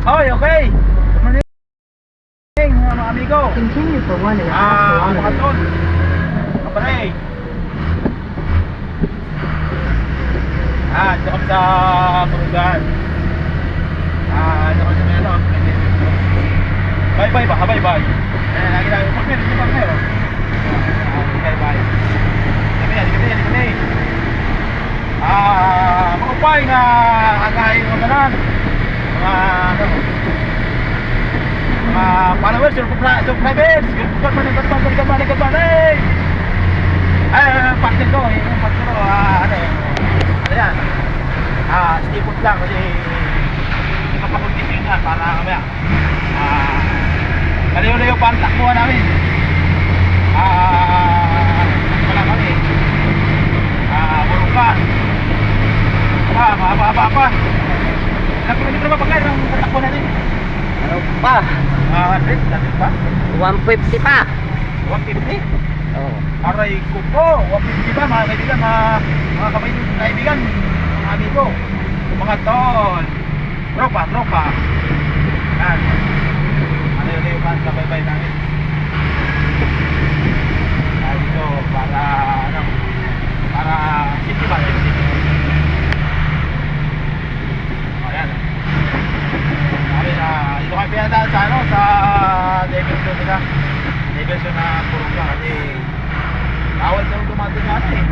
Oy, okay. Morning, mga amigo. Continue for 1.5 kilometers. Mga tol. Kapare. Dito kami sa Burugan. Dito kami sa Meron. Bye-bye ba? Bye-bye. Lagi tayo. Partner, hindi partner. Bye-bye. Kami. Mga upay na agahin ng kanan. Mga followers, subscribers. Good morning. Partner ko. Ano yan? Stipot lang kasi hindi ka pakuntisin yan para kamaya kalayo-layo pa ang takbuhan namin. Wala kami Burugan mahaba ilang kilometro ba pagkain ang takbo natin? Ano pa? 100 pa? 150 pa. 150? Oo. Aray ko po, 150 ba mga kaibigan, mga kaibigan, mga amigo, mga tol, tropa. Yan. Ano yung bye-bye namin. Dito para city ba? Ayan. Dito kami pinadaan sa Davidson nila. Davidson na Burugan kasi bawal daw dumating natin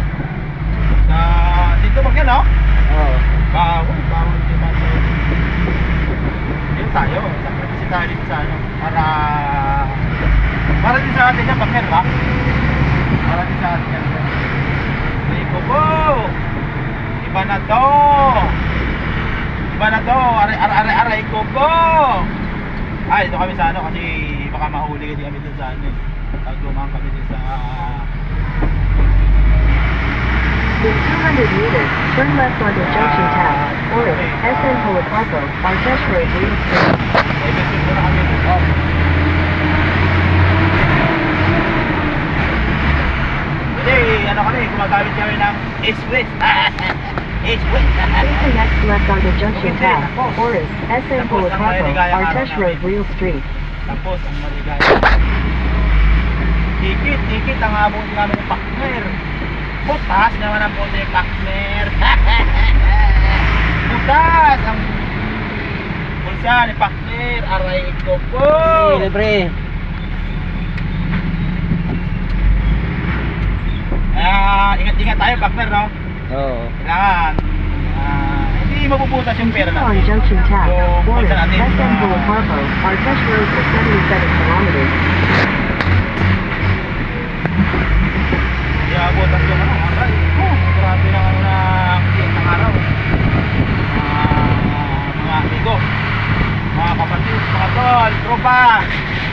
dito bang yan, no? Oo. Bawal dumating yun tayo sakripisya tayo dito sa para din sa atin yan bakit ba? Para din sa atin yan Rico po iba na to aray ko po dito kami sa kasi baka mahuli kasi kami dun sa pag lumang kami dun sa In 200 meters, turn left onto Junction Town, Forest, SN Policarpo, Artesh Road, Real Street. Davidson muna kami dito. Hindi, kami, gumagamit kami ng East-West. East-West. Take the next left onto Junction Town, Forest, SN Policarpo, Artesh Road, Real Street. Tapos, ang maligaya. Tikit ang abong namin ng partner. Butas naman ang bote ng partner. Butas ang bulsa ni partner. Aray ko po. Libre. Ingat tayo partner, no? Oo. Kailangan hindi mapuputas yung pera On natin. Junction Town, Yung Forest, bulsa natin. SN Policarpo, Artesh Road for 77 kilometers. Butas yung aray. Grabe lang na ng araw. Mga amigo, mga kapatid, mga tol, tropa.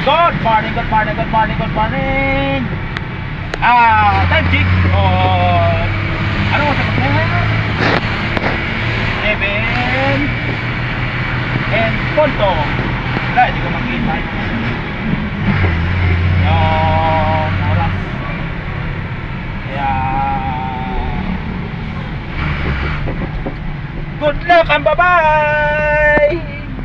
Good morning. Time check. Ano mo sa pagkain? 7 and punto. Wala, hindi ko makita.